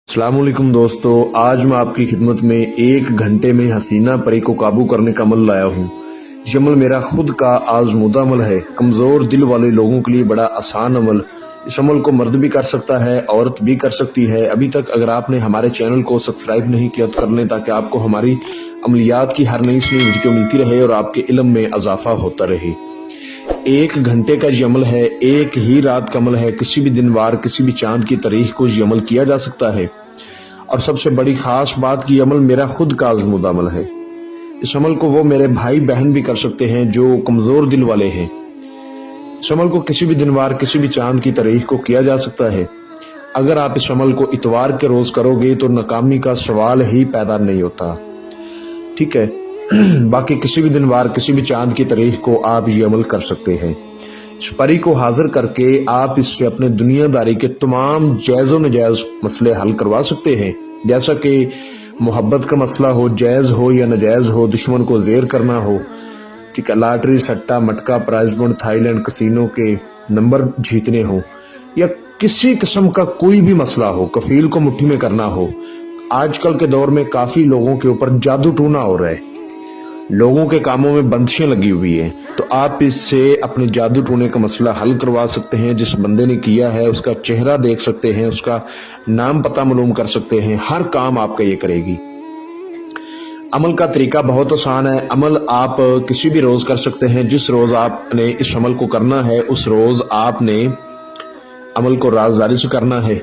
अस्सलामुअलैकुम दोस्तों, आज मैं आपकी खिदमत में 1 घंटे में हसीना परी को काबू करने का अमल लाया हूँ। ये अमल मेरा खुद का आजमूदा अमल है। कमज़ोर दिल वाले लोगों के लिए बड़ा आसान अमल। इस अमल को मर्द भी कर सकता है, औरत भी कर सकती है। अभी तक अगर आपने हमारे चैनल को सब्सक्राइब नहीं किया तो कर लें, ताकि आपको हमारी अमलियात की हर नई वीडियो मिलती रहे और आपके इल्म में इजाफा होता रहे। 1 घंटे का ये अमल है, एक ही रात का अमल है। किसी भी दिन वार, किसी भी चांद की तारीख को ये अमल किया जा सकता है। और सबसे बड़ी खास बात कि अमल मेरा खुद का आजमूदा अमल है। इस अमल को वो मेरे भाई बहन भी कर सकते हैं जो कमजोर दिल वाले हैं। इस अमल को किसी भी दिन वार, किसी भी चांद की तारीख को किया जा सकता है। अगर आप इस अमल को इतवार के रोज करोगे तो नाकामी का सवाल ही पैदा नहीं होता, ठीक है। बाकी किसी भी दिन वार, किसी भी चांद की तारीख को आप ये अमल कर सकते हैं। इस परी को हाजिर करके आप इससे अपने दुनियादारी के तमाम जायज़ व नजायज मसले हल करवा सकते हैं। जैसा कि मोहब्बत का मसला हो, जायज़ हो या नजायज हो, दुश्मन को जेर करना हो, ठीक है, लॉटरी, सट्टा, मटका, प्राइज बॉन्ड, थाईलैंड, कसीनो के नंबर जीतने हो, या किसी किस्म का कोई भी मसला हो, कफील को मुट्ठी में करना हो। आजकल के दौर में काफी लोगों के ऊपर जादू टूना हो रहा है, लोगों के कामों में बंदिशें लगी हुई है। तो आप इससे अपने जादू टूने का मसला हल करवा सकते हैं। जिस बंदे ने किया है उसका चेहरा देख सकते हैं, उसका नाम पता मालूम कर सकते हैं। हर काम आपका ये करेगी। अमल का तरीका बहुत आसान है। अमल आप किसी भी रोज कर सकते हैं। जिस रोज आपने इस अमल को करना है उस रोज आपने अमल को राजदारी से करना है,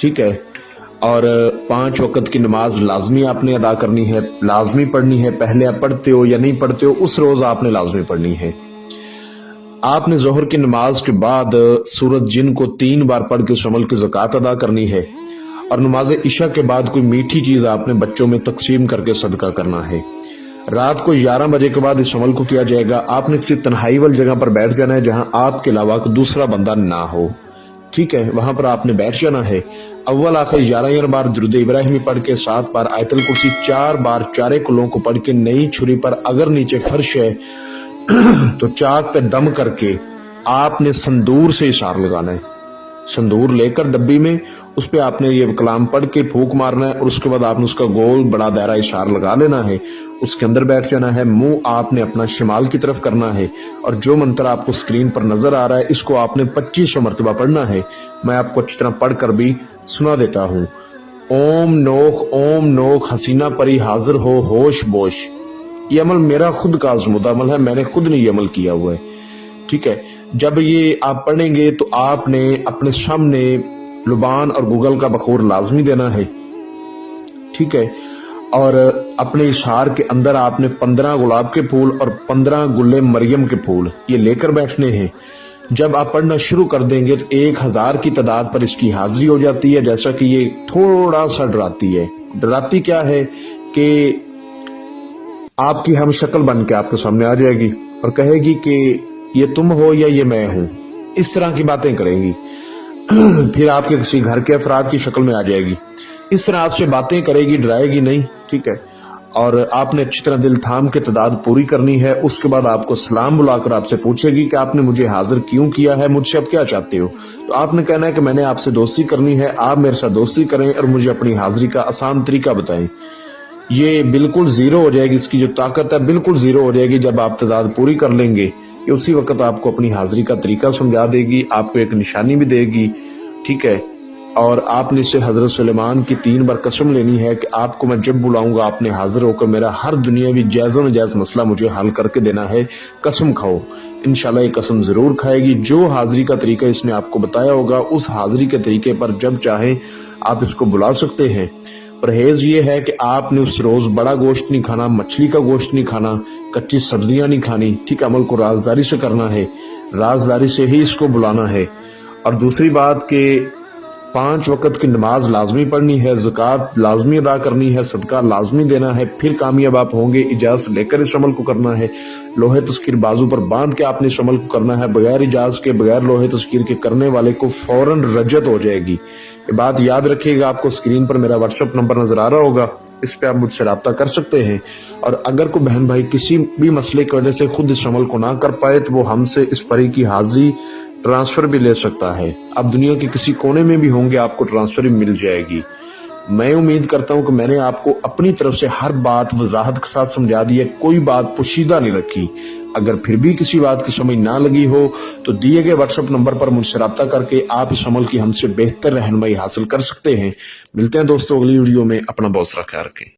ठीक है। और 5 वक्त की नमाज लाजमी आपने अदा करनी है, लाजमी पढ़नी है। पहले आप पढ़ते हो या नहीं पढ़ते हो, उस रोज आपने लाजमी पढ़नी है। आपने जोहर की नमाज के बाद सूरत जिन को 3 बार पढ़ के उस अमल की ज़कात अदा करनी है। और नमाज इशा के बाद कोई मीठी चीज आपने बच्चों में तकसीम करके सदका करना है। रात को 11 बजे के बाद इस अमल को किया जाएगा। आपने किसी तन्हाई वाली जगह पर बैठ जाना है जहां आपके अलावा कोई दूसरा बंदा ना हो, ठीक है। वहां पर आपने बैठ जाना है। अव्वल आखिर 11 बार दुरूद इब्राहिमी पढ़ के 7 बार आयतल कुर्सी, 4 बार चारे कुलों को पढ़ के नई छुरी पर, अगर नीचे फर्श है तो चाक पे दम करके आपने संदूर से इशार लगाना है। संदूर लेकर डब्बी में उस पे आपने ये कलाम पढ़ के फूंक मारना है और उसके बाद आपने उसका गोल बड़ा दायरा इशार लगा लेना है। उसके अंदर बैठ जाना है। मुंह आपने अपना शिमाल की तरफ करना है। और जो मंत्र आपको स्क्रीन पर नजर आ रहा है इसको आपने 2500 मरतबा पढ़ना है। मैं आपको अच्छी तरह पढ़कर भी सुना देता हूँ। ओम नोख हसीना परी हाजिर हो होश बोश। ये अमल मेरा खुद का आजमूदा अमल है, मैंने खुद ने ये अमल किया हुआ है, ठीक है। जब ये आप पढ़ेंगे तो आपने अपने सामने लुबान और गूगल का बखूर लाजमी देना है, ठीक है। और अपने इशार के अंदर आपने 15 गुलाब के फूल और 15 गुल्ले मरियम के फूल ये लेकर बैठने हैं। जब आप पढ़ना शुरू कर देंगे तो 1000 की तादाद पर इसकी हाजिरी हो जाती है। जैसा कि ये थोड़ा सा डराती है। डराती क्या है कि आपकी हम शक्ल बन के आपके सामने आ जाएगी और कहेगी कि ये तुम हो या ये मैं हूं, इस तरह की बातें करेंगी। फिर आपके किसी घर के अफराद की शक्ल में आ जाएगी, इस तरह आपसे बातें करेगी, डराएगी नहीं, ठीक है। और आपने अच्छी तरह दिल थाम के तादाद पूरी करनी है। उसके बाद आपको सलाम बुलाकर आपसे पूछेगी कि आपने मुझे हाजिर क्यों किया है, मुझसे आप क्या चाहते हो। तो आपने कहना है कि मैंने आपसे दोस्ती करनी है, आप मेरे साथ दोस्ती करें और मुझे अपनी हाजिरी का आसान तरीका बताएं। ये बिल्कुल जीरो हो जाएगी, इसकी जो ताकत है बिल्कुल जीरो हो जाएगी जब आप तादाद पूरी कर लेंगे। ये उसी वक्त आपको अपनी हाजिरी का तरीका समझा देगी, आपको एक निशानी भी देगी, ठीक है। और आपने इससे हजरत सुलेमान की 3 बार कसम लेनी है कि आपको मैं जब बुलाऊंगा आपने हाजिर होकर मेरा हर दुनियावी जायज़ व नजायज़ मसला मुझे हल करके देना है। कसम खाओ। इंशाल्लाह ये कसम जरूर खाएगी। जो हाजिरी का तरीका इसने आपको बताया होगा उस हाजिरी के तरीके पर जब चाहें आप इसको बुला सकते हैं। परहेज ये है कि आपने उस रोज बड़ा गोश्त नहीं खाना, मछली का गोश्त नहीं खाना, कच्ची सब्जियां नहीं खानी, ठीक। अमल को राजदारी से करना है, राजदारी से ही इसको बुलाना है। और दूसरी बात कि 5 वक्त की नमाज लाजमी पढ़नी है, ज़कात लाजमी अदा करनी है, सदका लाजमी देना है। फिर कामयाब आप होंगे। इजाज़त लेकर इस अमल को करना है। लोहे तस्कीर बाजू पर बांध के आपने इस अमल को करना है। बगैर इजाज़त के, बगैर लोहे तस्कीर के करने वाले को फौरन रजत हो जाएगी। ये बात याद रखिएगा। आपको स्क्रीन पर मेरा व्हाट्सएप नंबर नजर आ रहा होगा, इस पे आप मुझसे राब्ता कर सकते हैं। और अगर कोई बहन भाई किसी भी मसले की वजह से खुद इस अमल को ना कर पाए तो वो हमसे इस परी की हाजिरी ट्रांसफर भी ले सकता है। आप दुनिया के किसी कोने में भी होंगे आपको ट्रांसफर भी मिल जाएगी। मैं उम्मीद करता हूं कि मैंने आपको अपनी तरफ से हर बात वजाहत के साथ समझा दी है, कोई बात पोशीदा नहीं रखी। अगर फिर भी किसी बात की समझ ना लगी हो तो दिए गए व्हाट्सएप नंबर पर मुझसे राब्ता करके आप इस अमल की हमसे बेहतर रहनुमाई हासिल कर सकते हैं। मिलते हैं दोस्तों अगली वीडियो में, अपना बहुत सारा ख्याल रखें।